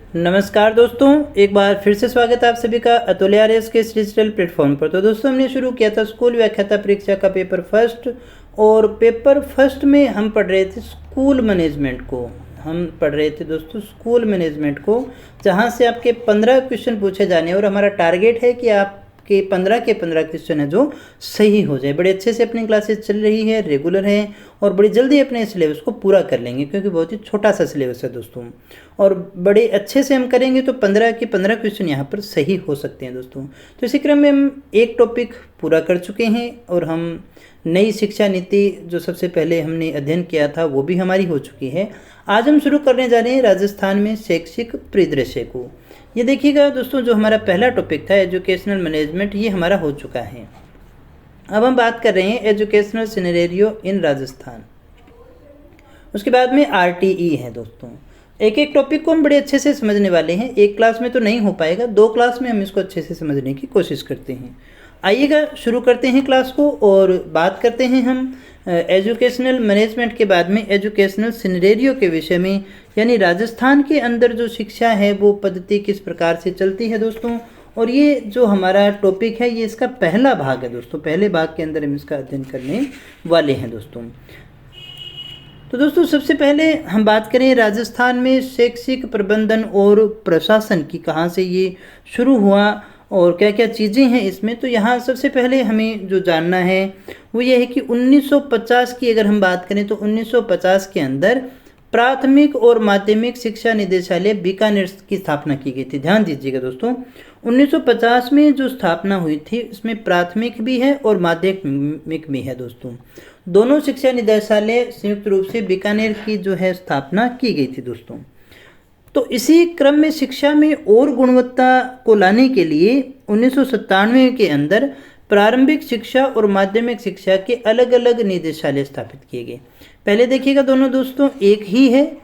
नमस्कार दोस्तों, एक बार फिर से स्वागत है आप सभी का अतुल आरएस के इस डिजिटल प्लेटफॉर्म पर। तो दोस्तों, हमने शुरू किया था स्कूल व्याख्याता परीक्षा का पेपर फर्स्ट, और पेपर फर्स्ट में हम पढ़ रहे थे स्कूल मैनेजमेंट को। जहां से आपके 15 क्वेश्चन पूछे जाने, और हमारा टारगेट है कि आपके 15 के 15 क्वेश्चन है जो सही हो जाए। बड़े अच्छे से अपनी क्लासेस चल रही है, रेगुलर है, और बड़ी जल्दी अपने सिलेबस को पूरा कर लेंगे, क्योंकि बहुत ही छोटा सा सिलेबस है दोस्तों, और बड़े अच्छे से हम करेंगे तो 15 के 15 क्वेश्चन यहाँ पर सही हो सकते हैं दोस्तों। तो इसी क्रम में हम एक टॉपिक पूरा कर चुके हैं, और हम नई शिक्षा नीति जो सबसे पहले हमने अध्ययन किया था वो भी हमारी हो चुकी है। आज हम शुरू करने जा रहे हैं राजस्थान में शैक्षिक परिदृश्य को। ये देखिएगा दोस्तों, जो हमारा पहला टॉपिक था एजुकेशनल मैनेजमेंट, ये हमारा हो चुका है। अब हम बात कर रहे हैं एजुकेशनल सिनेरियो इन राजस्थान। उसके बाद में आरटीई है दोस्तों। एक एक टॉपिक को हम बड़े अच्छे से समझने वाले हैं। एक क्लास में तो नहीं हो पाएगा, 2 क्लास में हम इसको अच्छे से समझने की कोशिश करते हैं। आइएगा शुरू करते हैं क्लास को, और बात करते हैं हम एजुकेशनल मैनेजमेंट के बाद में एजुकेशनल सिनेरियो के विषय में, यानी राजस्थान के अंदर जो शिक्षा है वो पद्धति किस प्रकार से चलती है दोस्तों। और ये जो हमारा टॉपिक है ये इसका पहला भाग है दोस्तों। पहले भाग के अंदर हम इसका अध्ययन करने वाले हैं दोस्तों। तो दोस्तों, सबसे पहले हम बात करें राजस्थान में शैक्षिक प्रबंधन और प्रशासन की, कहाँ से ये शुरू हुआ और क्या क्या चीज़ें हैं इसमें। तो यहाँ सबसे पहले हमें जो जानना है वो ये है कि 1950 की अगर हम बात करें तो 1950 के अंदर प्राथमिक और माध्यमिक शिक्षा निदेशालय बीकानेर की स्थापना की गई थी। ध्यान दीजिएगा दोस्तों, 1950 में जो स्थापना हुई थी इसमें प्राथमिक भी है और माध्यमिक भी है दोस्तों। दोनों शिक्षा निदेशालय संयुक्त रूप से बीकानेर की जो है स्थापना की गई थी दोस्तों। तो इसी क्रम में शिक्षा में और गुणवत्ता को लाने के लिए 1997 के अंदर प्रारंभिक शिक्षा और माध्यमिक शिक्षा के अलग अलग निदेशालय स्थापित किए गए। पहले देखिएगा दोनों दोस्तों एक ही है,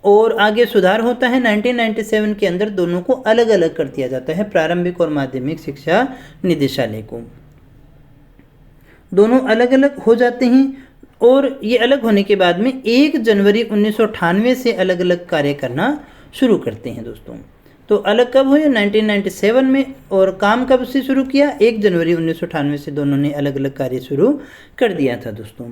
और आगे सुधार होता है 1997 के अंदर दोनों को अलग अलग कर दिया जाता है, प्रारंभिक और माध्यमिक शिक्षा निदेशालय को। दोनों अलग अलग हो जाते हैं, और ये अलग होने के बाद में 1 जनवरी 1998 से अलग अलग कार्य करना शुरू करते हैं दोस्तों। तो अलग कब हुए? 1997 में। और काम कब से शुरू किया? 1 जनवरी 1998 से दोनों ने अलग अलग कार्य शुरू कर दिया था दोस्तों।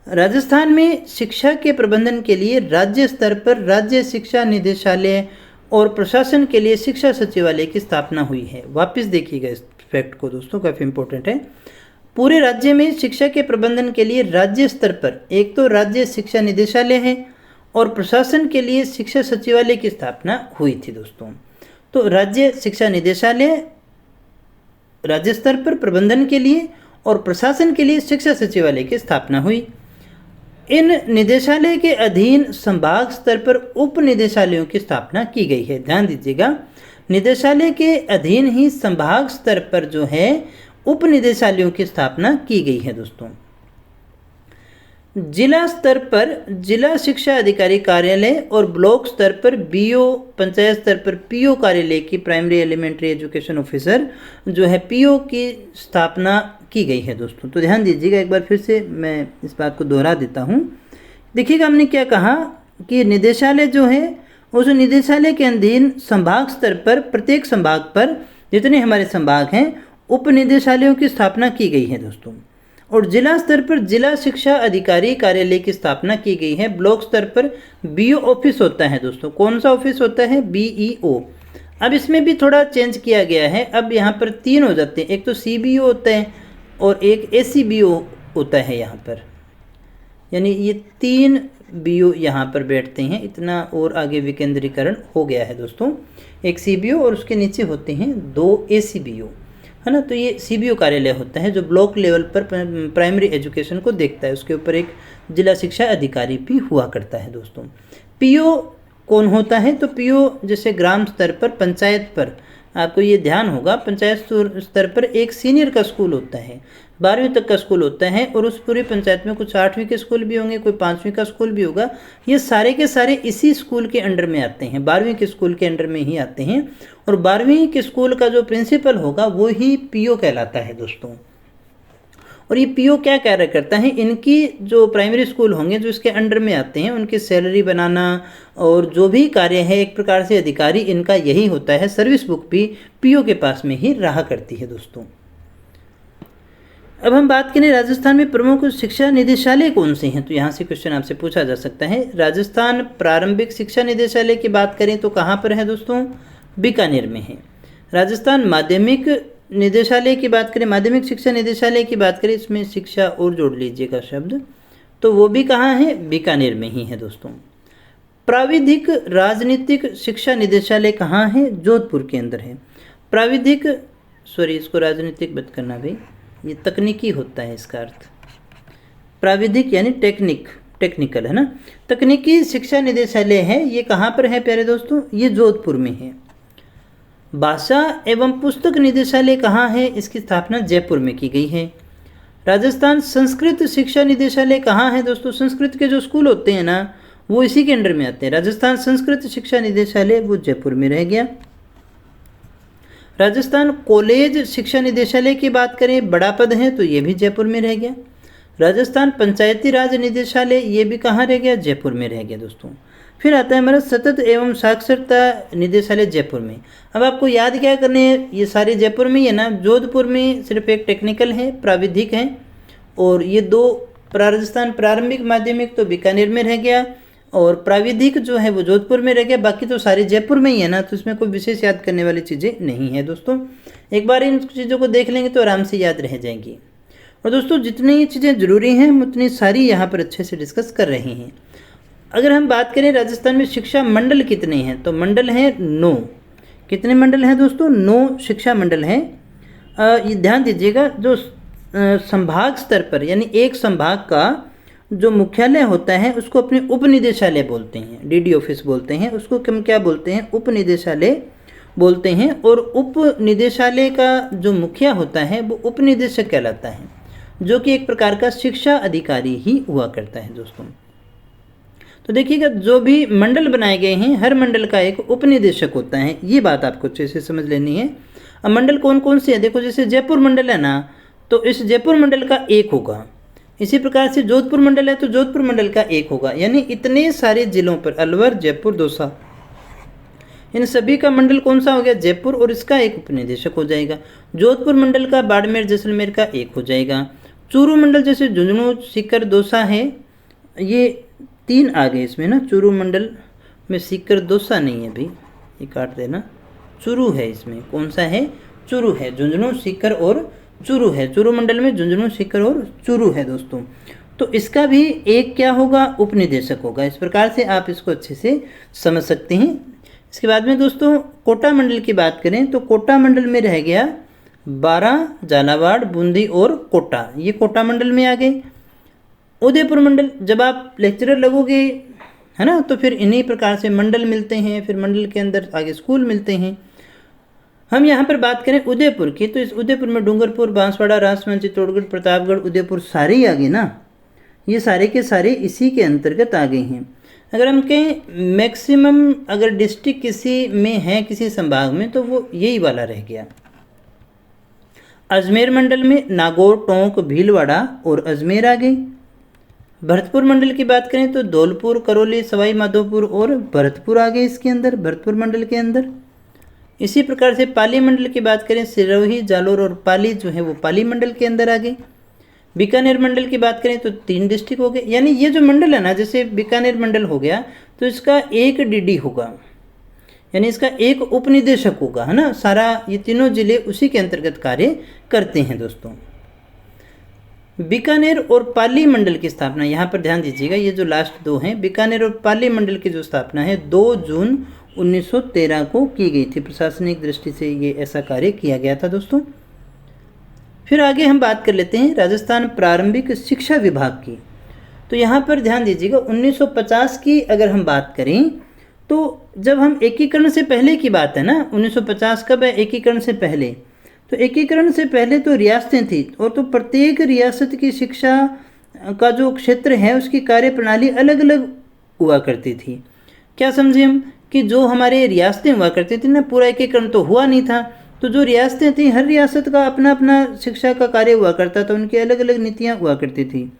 राजस्थान में शिक्षा के प्रबंधन के लिए राज्य स्तर पर राज्य शिक्षा निदेशालय और प्रशासन के लिए शिक्षा सचिवालय की स्थापना हुई है। वापस देखिएगा इस फैक्ट को दोस्तों, काफ़ी इंपॉर्टेंट है। पूरे राज्य में शिक्षा के प्रबंधन के लिए राज्य स्तर पर एक तो राज्य शिक्षा निदेशालय है, और प्रशासन के लिए शिक्षा सचिवालय की स्थापना हुई थी दोस्तों। तो राज्य शिक्षा निदेशालय राज्य स्तर पर प्रबंधन के लिए और प्रशासन के लिए शिक्षा सचिवालय की स्थापना हुई। इन निदेशालय के अधीन संभाग स्तर पर उप निदेशालयों की स्थापना की गई है। ध्यान दीजिएगा, निदेशालय के अधीन ही संभाग स्तर पर जो है उप निदेशालयों की स्थापना की गई है दोस्तों। जिला स्तर पर जिला शिक्षा अधिकारी कार्यालय और ब्लॉक स्तर पर बीओ, पंचायत स्तर पर पीओ कार्यालय की प्राइमरी एलिमेंट्री एजुकेशन ऑफिसर जो है पीओ की स्थापना की गई है दोस्तों। तो ध्यान दीजिएगा, एक बार फिर से मैं इस बात को दोहरा देता हूँ। देखिएगा, हमने क्या कहा कि निदेशालय जो है उस निदेशालय के अधीन संभाग स्तर पर प्रत्येक संभाग पर जितने हमारे संभाग हैं उप निदेशालयों की स्थापना की गई है दोस्तों। और जिला स्तर पर जिला शिक्षा अधिकारी कार्यालय की स्थापना की गई है। ब्लॉक स्तर पर बीओ ऑफिस होता है दोस्तों। कौन सा ऑफिस होता है? बीईओ। अब इसमें भी थोड़ा चेंज किया गया है, अब यहाँ पर 3 हो जाते हैं। एक तो सीबीओ होता है और एक एसीबीओ होता है यहाँ पर, यानी ये 3 बीओ यहाँ पर बैठते हैं। इतना और आगे विकेंद्रीकरण हो गया है दोस्तों। एक सीबीओ और उसके नीचे होते हैं 2 एसीबीओ, है ना। तो ये सीबीओ कार्यालय होता है जो ब्लॉक लेवल पर प्राइमरी एजुकेशन को देखता है। उसके ऊपर एक जिला शिक्षा अधिकारी भी हुआ करता है दोस्तों। पीओ कौन होता है? तो पीओ जैसे ग्राम स्तर पर, पंचायत पर, आपको ये ध्यान होगा, पंचायत स्तर पर एक सीनियर का स्कूल होता है, 12वीं तक का स्कूल होता है, और उस पूरी पंचायत में कुछ 8वीं के स्कूल भी होंगे, कोई 5वीं का स्कूल भी होगा। ये सारे के सारे इसी स्कूल के अंडर में आते हैं, 12वीं के स्कूल के अंडर में ही आते हैं। और 12वीं के स्कूल का जो प्रिंसिपल होगा वो ही पीओ कहलाता है दोस्तों। और ये पीओ क्या कार्य करता है, इनकी जो प्राइमरी स्कूल होंगे जो इसके अंडर में आते हैं उनकी सैलरी बनाना और जो भी कार्य है एक प्रकार से अधिकारी इनका यही होता है। सर्विस बुक भी पीओ के पास में ही रहा करती है दोस्तों। अब हम बात करें राजस्थान में प्रमुख शिक्षा निदेशालय कौन से हैं, तो यहाँ से क्वेश्चन आपसे पूछा जा सकता है। राजस्थान प्रारंभिक शिक्षा निदेशालय की बात करें तो कहाँ पर है दोस्तों, बीकानेर में है। राजस्थान माध्यमिक निदेशालय की बात करें, माध्यमिक शिक्षा निदेशालय की बात करें, इसमें शिक्षा और जोड़ लीजिएगा शब्द, तो वो भी कहाँ है, बीकानेर में ही है दोस्तों। प्राविधिक राजनीतिक शिक्षा निदेशालय कहाँ है, जोधपुर के अंदर है। प्राविधिक इसको राजनीतिक मत करना भाई, ये तकनीकी होता है इसका अर्थ। प्राविधिक यानी टेक्निकल है ना। तकनीकी शिक्षा निदेशालय है, ये कहाँ पर है प्यारे दोस्तों, ये जोधपुर में है। भाषा एवं पुस्तक निदेशालय कहाँ है, इसकी स्थापना जयपुर में की गई है। राजस्थान संस्कृत शिक्षा निदेशालय कहाँ है दोस्तों, संस्कृत के जो स्कूल होते हैं ना वो इसी के अंडर में आते हैं। राजस्थान संस्कृत शिक्षा निदेशालय वो जयपुर में रह गया। राजस्थान कॉलेज शिक्षा निदेशालय की बात करें, बड़ा पद है तो ये भी जयपुर में रह गया। राजस्थान पंचायती राज निदेशालय ये भी कहाँ रह गया, जयपुर में रह गया दोस्तों। फिर आता है हमारा सतत एवं साक्षरता निदेशालय जयपुर में। अब आपको याद क्या करने हैं, ये सारे जयपुर में ही है ना। जोधपुर में सिर्फ एक टेक्निकल है, प्राविधिक है, और ये दो राजस्थान प्रारंभिक माध्यमिक तो बीकानेर में रह गया, और प्राविधिक जो है वो जोधपुर में रह गया। बाकी तो सारे जयपुर में ही है ना, तो इसमें कोई विशेष याद करने वाली चीज़ें नहीं है दोस्तों। एक बार इन चीज़ों को देख लेंगे तो आराम से याद रह जाएंगी। और दोस्तों जितनी ये चीज़ें ज़रूरी हैं हम उतनी सारी यहाँ पर अच्छे से डिस्कस कर रहे हैं। अगर हम बात करें राजस्थान में शिक्षा मंडल कितने हैं, तो मंडल हैं 9। कितने मंडल हैं दोस्तों, 9 शिक्षा मंडल हैं। ये ध्यान दीजिएगा, जो संभाग स्तर पर यानी एक संभाग का जो मुख्यालय होता है उसको अपने उप निदेशालय बोलते हैं, डीडी ऑफिस बोलते हैं उसको, हम क्या बोलते हैं, उप निदेशालय बोलते हैं। और उप निदेशालय का जो मुखिया होता है वो उप निदेशक कहलाता है, जो कि एक प्रकार का शिक्षा अधिकारी ही हुआ करता है दोस्तों। तो देखिएगा जो भी मंडल बनाए गए हैं हर मंडल का एक उप निदेशक होता है, ये बात आपको अच्छे से समझ लेनी है। अब मंडल कौन कौन से है, देखो जैसे जयपुर मंडल है ना, तो इस जयपुर मंडल का एक होगा। इसी प्रकार से जोधपुर मंडल है तो जोधपुर मंडल का एक होगा। यानी इतने सारे जिलों पर अलवर, जयपुर, दौसा, इन सभी का मंडल कौन सा हो गया, जयपुर, और इसका एक उपनिदेशक हो जाएगा। जोधपुर मंडल का बाड़मेर, जैसलमेर का एक हो जाएगा। चूरू मंडल जैसे झुंझुनू, सीकर, दौसा है, ये 3 आ गए इसमें ना। चूरू मंडल में सीकर, दौसा नहीं है भाई, ये काट देना, चूरू है इसमें। कौन सा है, चूरू है। झुंझुनू, सीकर और चूरू है। चूरू मंडल में झुंझुनू, सीकर और चूरू है दोस्तों। तो इसका भी एक क्या होगा, उपनिदेशक होगा। इस प्रकार से आप इसको अच्छे से समझ सकते हैं। इसके बाद में दोस्तों कोटा मंडल की बात करें तो कोटा मंडल में रह गया 12, झालावाड़, बूंदी और कोटा, ये कोटा मंडल में आ गए। उदयपुर मंडल, जब आप लेक्चरर लगोगे है ना, तो फिर इन्हीं प्रकार से मंडल मिलते हैं, फिर मंडल के अंदर आगे स्कूल मिलते हैं। हम यहाँ पर बात करें उदयपुर की, तो इस उदयपुर में डूंगरपुर, बांसवाड़ा, राजसमंद, चित्तौड़गढ़, प्रतापगढ़, उदयपुर सारे ही आ गए ना, ये सारे के सारे इसी के अंतर्गत आ गए हैं। अगर हम कहें मैक्सिमम अगर डिस्ट्रिक्ट किसी में है, किसी संभाग में, तो वो यही वाला रह गया। अजमेर मंडल में नागौर, टोंक, भीलवाड़ा और अजमेर आ गई। भरतपुर मंडल की बात करें तो धौलपुर, करौली, सवाई माधोपुर और भरतपुर आ गए इसके अंदर, भरतपुर मंडल के अंदर। इसी प्रकार से पाली मंडल की बात करें, सिरोही, जालोर और पाली जो है वो पाली मंडल के अंदर आ गई। बीकानेर मंडल की बात करें तो 3 डिस्ट्रिक्ट हो गए। यानी ये जो मंडल है ना, जैसे बीकानेर मंडल हो गया तो इसका एक डीडी होगा, यानी इसका एक उपनिदेशक होगा, है ना। सारा ये तीनों जिले उसी के अंतर्गत कार्य करते हैं दोस्तों। बीकानेर और पाली मंडल की स्थापना, यहाँ पर ध्यान दीजिएगा, ये जो लास्ट 2 हैं, बीकानेर और पाली मंडल की जो स्थापना है 2 जून 1913 को की गई थी। प्रशासनिक दृष्टि से ये ऐसा कार्य किया गया था दोस्तों। फिर आगे हम बात कर लेते हैं राजस्थान प्रारंभिक शिक्षा विभाग की। तो यहाँ पर ध्यान दीजिएगा 1950 की अगर हम बात करें तो जब हम एकीकरण से पहले की बात है ना, 1950 कब है, एकीकरण से पहले। तो एकीकरण से पहले तो रियासतें थी, और तो प्रत्येक रियासत की शिक्षा का जो क्षेत्र है उसकी कार्य प्रणाली अलग अलग हुआ करती थी। क्या समझे हम कि जो हमारे रियासतें हुआ करती थी ना, पूरा एकीकरण तो हुआ नहीं था, तो जो रियासतें थीं, हर रियासत का अपना अपना शिक्षा का कार्य हुआ करता था, उनकी अलग अलग नीतियाँ हुआ करती थी।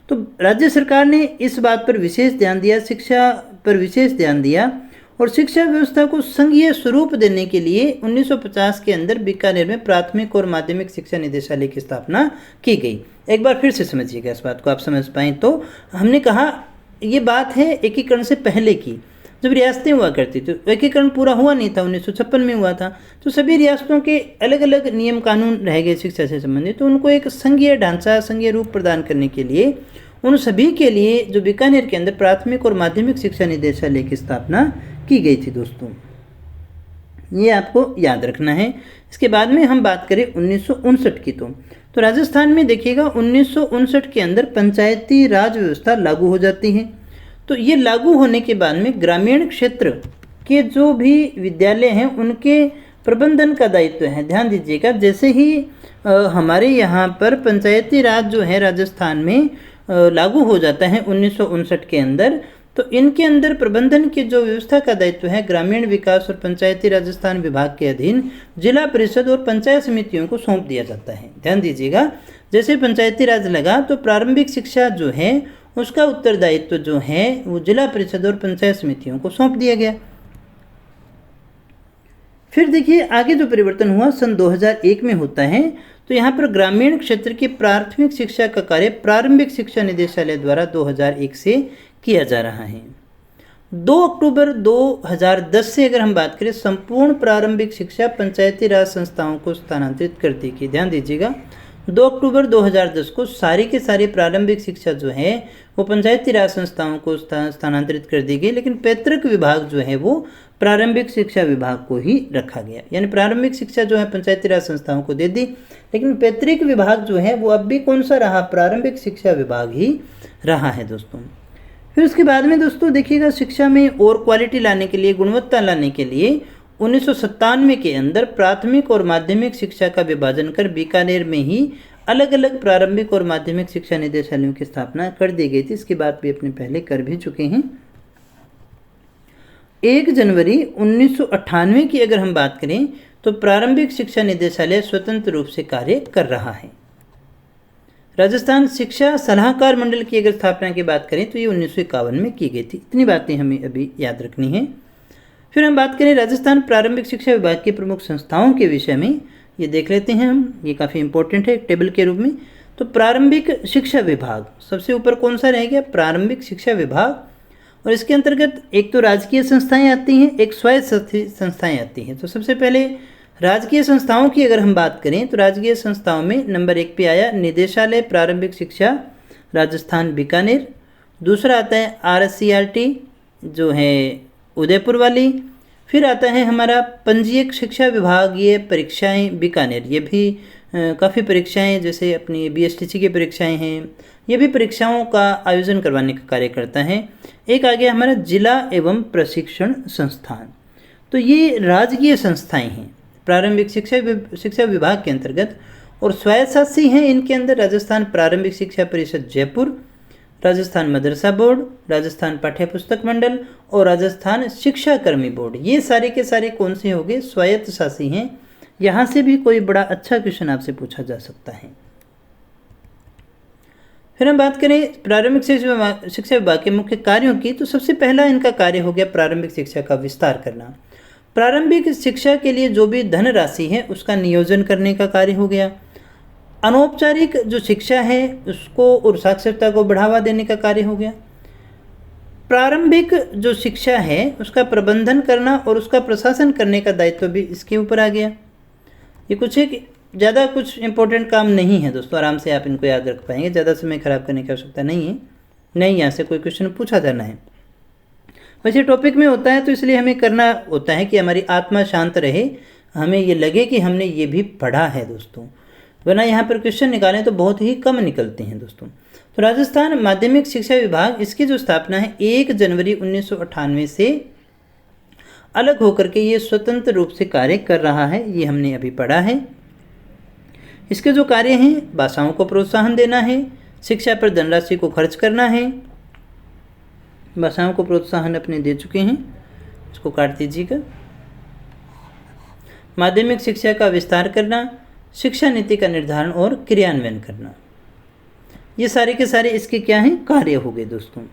तो राज्य सरकार ने इस बात पर विशेष ध्यान दिया, शिक्षा पर विशेष ध्यान दिया और शिक्षा व्यवस्था को संघीय स्वरूप देने के लिए 1950 के अंदर बीकानेर में प्राथमिक और माध्यमिक शिक्षा निदेशालय की स्थापना की गई। एक बार फिर से समझिएगा इस बात को, आप समझ पाएँ तो। हमने कहा ये बात है एकीकरण से पहले की, जब रियासतें हुआ करती थी। एकीकरण पूरा हुआ नहीं था, 1956 में हुआ था। तो सभी रियासतों के अलग अलग नियम कानून रह गए शिक्षा से संबंधित, तो उनको एक संघीय ढांचा, संघीय रूप प्रदान करने के लिए उन सभी के लिए जो बीकानेर के अंदर प्राथमिक और माध्यमिक शिक्षा निदेशालय की स्थापना की गई थी दोस्तों। ये आपको याद रखना है। इसके बाद में हम बात करें 1959 की, तो राजस्थान में देखिएगा 1959 के अंदर पंचायती राज व्यवस्था लागू हो जाती है। तो ये लागू होने के बाद में ग्रामीण क्षेत्र के जो भी विद्यालय हैं उनके प्रबंधन का दायित्व है। ध्यान दीजिएगा, जैसे ही हमारे यहाँ पर पंचायती राज जो है राजस्थान में लागू हो जाता है 1959 के अंदर, तो इनके अंदर प्रबंधन की जो व्यवस्था का दायित्व है ग्रामीण विकास और पंचायती राजस्थान विभाग के अधीन जिला परिषद और पंचायत समितियों को सौंप दिया जाता है। ध्यान दीजिएगा, जैसे पंचायती राज लगा तो प्रारंभिक शिक्षा जो है उसका उत्तरदायित्व जो है वो जिला परिषद और पंचायत समितियों को सौंप दिया गया। फिर देखिए आगे जो परिवर्तन हुआ सन 2001 में होता है। तो यहाँ पर ग्रामीण क्षेत्र की प्राथमिक शिक्षा का कार्य प्रारंभिक शिक्षा निदेशालय द्वारा 2001 से किया जा रहा है। 2 अक्टूबर 2010 से अगर हम बात करें, संपूर्ण प्रारंभिक शिक्षा पंचायती राज संस्थाओं को स्थानांतरित कर दी गई। ध्यान दीजिएगा, 2 अक्टूबर 2010 को सारी के सारी प्रारंभिक शिक्षा जो है वो पंचायती राज संस्थाओं को स्थानांतरित कर दी गई, लेकिन पैतृक विभाग जो है वो प्रारंभिक शिक्षा विभाग को ही रखा गया। यानी प्रारंभिक शिक्षा जो है पंचायती राज संस्थाओं को दे दी, लेकिन पैतृक विभाग जो है वो अब भी कौन सा रहा, प्रारंभिक शिक्षा विभाग ही रहा है दोस्तों। फिर उसके बाद में दोस्तों देखिएगा, शिक्षा में और क्वालिटी लाने के लिए, गुणवत्ता लाने के लिए 1997 के अंदर प्राथमिक और माध्यमिक शिक्षा का विभाजन कर बीकानेर में ही अलग अलग प्रारंभिक और माध्यमिक शिक्षा निदेशालयों की स्थापना कर दी गई थी। इसकी बात भी अपने पहले कर भी चुके हैं। 1 जनवरी 1998 की अगर हम बात करें तो प्रारंभिक शिक्षा निदेशालय स्वतंत्र रूप से कार्य कर रहा है। राजस्थान शिक्षा सलाहकार मंडल की अगर स्थापना की बात करें तो ये 1951 में की गई थी। इतनी बातें हमें अभी याद रखनी है। फिर हम बात करें राजस्थान प्रारंभिक शिक्षा विभाग की प्रमुख संस्थाओं के विषय में, ये देख लेते हैं हम, ये काफ़ी इंपॉर्टेंट है टेबल के रूप में। तो प्रारंभिक शिक्षा विभाग सबसे ऊपर कौन सा रह गया, प्रारंभिक शिक्षा विभाग, और इसके अंतर्गत एक तो राजकीय संस्थाएं आती हैं, एक स्वायत्त संस्थाएं आती हैं। तो सबसे पहले राजकीय संस्थाओं की अगर हम बात करें तो राजकीय संस्थाओं में नंबर 1 पे आया निदेशालय प्रारंभिक शिक्षा राजस्थान बीकानेर। दूसरा आता है RSCRT जो है उदयपुर वाली। फिर आता है हमारा पंजीयक शिक्षा विभागीय परीक्षाएं बीकानेर। ये भी काफ़ी परीक्षाएं, जैसे अपनी BSTC की परीक्षाएं हैं, ये भी परीक्षाओं का आयोजन करवाने का कार्य करता है। एक आ गया हमारा जिला एवं प्रशिक्षण संस्थान। तो ये राजकीय संस्थाएं हैं प्रारंभिक शिक्षा विभाग के अंतर्गत, और स्वायत्तशासी हैं इनके अंदर राजस्थान प्रारंभिक शिक्षा परिषद जयपुर, राजस्थान मदरसा बोर्ड, राजस्थान पाठ्य पुस्तक मंडल और राजस्थान शिक्षा कर्मी बोर्ड। ये सारे के सारे कौन से हो गए, स्वायत्तशासी हैं। यहाँ से भी कोई बड़ा अच्छा क्वेश्चन आपसे पूछा जा सकता है। फिर हम बात करें प्रारंभिक शिक्षा विभाग के मुख्य कार्यों की, तो सबसे पहला इनका कार्य हो गया प्रारंभिक शिक्षा का विस्तार करना। प्रारंभिक शिक्षा के लिए जो भी धनराशि है उसका नियोजन करने का कार्य हो गया। अनौपचारिक जो शिक्षा है उसको और साक्षरता को बढ़ावा देने का कार्य हो गया। प्रारंभिक जो शिक्षा है उसका प्रबंधन करना और उसका प्रशासन करने का दायित्व भी इसके ऊपर आ गया। ये कुछ एक ज़्यादा कुछ इंपॉर्टेंट काम नहीं है दोस्तों, आराम से आप इनको याद रख पाएंगे, ज़्यादा समय खराब करने की आवश्यकता नहीं है। नहीं, यहाँ से कोई क्वेश्चन पूछा जाना है, वैसे टॉपिक में होता है तो इसलिए हमें करना होता है कि हमारी आत्मा शांत रहे, हमें ये लगे कि हमने ये भी पढ़ा है दोस्तों, वरना यहाँ पर क्वेश्चन निकालें तो बहुत ही कम निकलते हैं दोस्तों। तो राजस्थान माध्यमिक शिक्षा विभाग, इसकी जो स्थापना है 1 जनवरी 1998 से अलग होकर के ये स्वतंत्र रूप से कार्य कर रहा है, ये हमने अभी पढ़ा है। इसके जो कार्य हैं, भाषाओं को प्रोत्साहन देना है, शिक्षा पर धनराशि को खर्च करना है। भाषाओं को प्रोत्साहन अपने दे चुके हैं, इसको काट दीजिएगा। माध्यमिक शिक्षा का विस्तार करना, शिक्षा नीति का निर्धारण और क्रियान्वयन करना। ये सारे के सारे इसके क्या हैं, कार्य हो गए दोस्तों।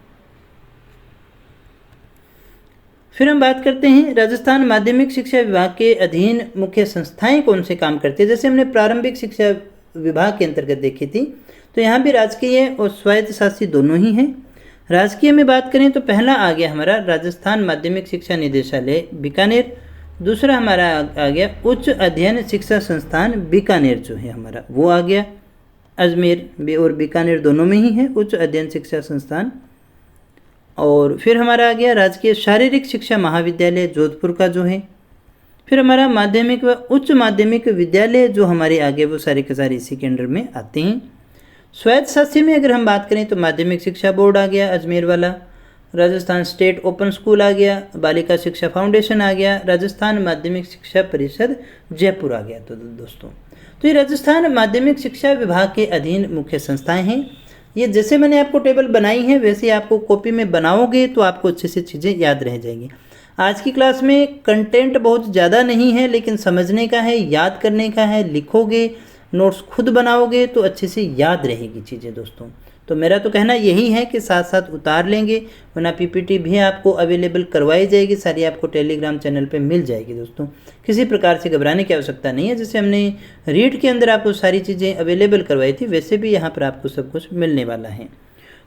फिर हम बात करते हैं राजस्थान माध्यमिक शिक्षा विभाग के अधीन मुख्य संस्थाएं कौन से काम करती है। जैसे हमने प्रारंभिक शिक्षा विभाग के अंतर्गत देखी थी, तो यहाँ भी राजकीय और स्वायत्त शासी दोनों ही हैं। राजकीय में बात करें तो पहला आ गया हमारा राजस्थान माध्यमिक शिक्षा निदेशालय बीकानेर, दूसरा हमारा आ गया उच्च अध्ययन शिक्षा संस्थान बीकानेर जो है हमारा वो आ गया। अजमेर और बीकानेर दोनों में ही है उच्च अध्ययन शिक्षा संस्थान। और फिर हमारा आ गया राजकीय शारीरिक शिक्षा महाविद्यालय जोधपुर का जो है। फिर हमारा माध्यमिक व उच्च माध्यमिक विद्यालय जो हमारे आगे वो सारे के सारे इसी के अंडर में आते हैं। स्वायत्त शासी में अगर हम बात करें तो माध्यमिक शिक्षा बोर्ड आ गया अजमेर वाला, राजस्थान स्टेट ओपन स्कूल आ गया, बालिका शिक्षा फाउंडेशन आ गया, राजस्थान माध्यमिक शिक्षा परिषद जयपुर आ गया। तो दोस्तों तो ये राजस्थान माध्यमिक शिक्षा विभाग के अधीन मुख्य संस्थाएं हैं। ये जैसे मैंने आपको टेबल बनाई है वैसे आपको कॉपी में बनाओगे तो आपको अच्छे से चीज़ें याद रह जाएंगी। आज की क्लास में कंटेंट बहुत ज़्यादा नहीं है, लेकिन समझने का है, याद करने का है। लिखोगे, नोट्स खुद बनाओगे तो अच्छे से याद रहेगी चीज़ें दोस्तों। तो मेरा तो कहना यही है कि साथ साथ उतार लेंगे, वरना पीपीटी भी आपको अवेलेबल करवाई जाएगी, सारी आपको टेलीग्राम चैनल पे मिल जाएगी दोस्तों। किसी प्रकार से घबराने की आवश्यकता नहीं है। जैसे हमने रीड के अंदर आपको सारी चीज़ें अवेलेबल करवाई थी, वैसे भी यहाँ पर आपको सब कुछ मिलने वाला है।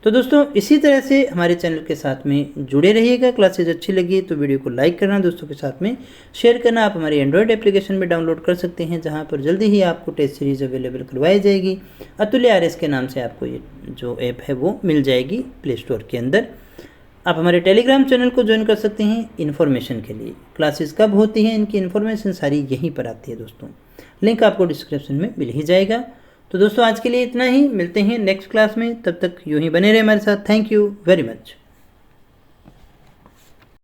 तो दोस्तों इसी तरह से हमारे चैनल के साथ में जुड़े रहिएगा। क्लासेज अच्छी लगी तो वीडियो को लाइक करना, दोस्तों के साथ में शेयर करना। आप हमारी एंड्रॉयड एप्लीकेशन में डाउनलोड कर सकते हैं, जहां पर जल्दी ही आपको टेस्ट सीरीज़ अवेलेबल करवाई जाएगी। अतुल्य RS के नाम से आपको ये जो ऐप है वो मिल जाएगी प्ले स्टोर के अंदर। आप हमारे टेलीग्राम चैनल को ज्वाइन कर सकते हैं इन्फॉर्मेशन के लिए। क्लासेस कब होती हैं इनकी इन्फॉर्मेशन सारी यहीं पर आती है दोस्तों। लिंक आपको डिस्क्रिप्शन में मिल ही जाएगा। तो दोस्तों आज के लिए इतना ही, मिलते हैं नेक्स्ट क्लास में। तब तक यूं ही बने रहे हमारे साथ। Thank you very much.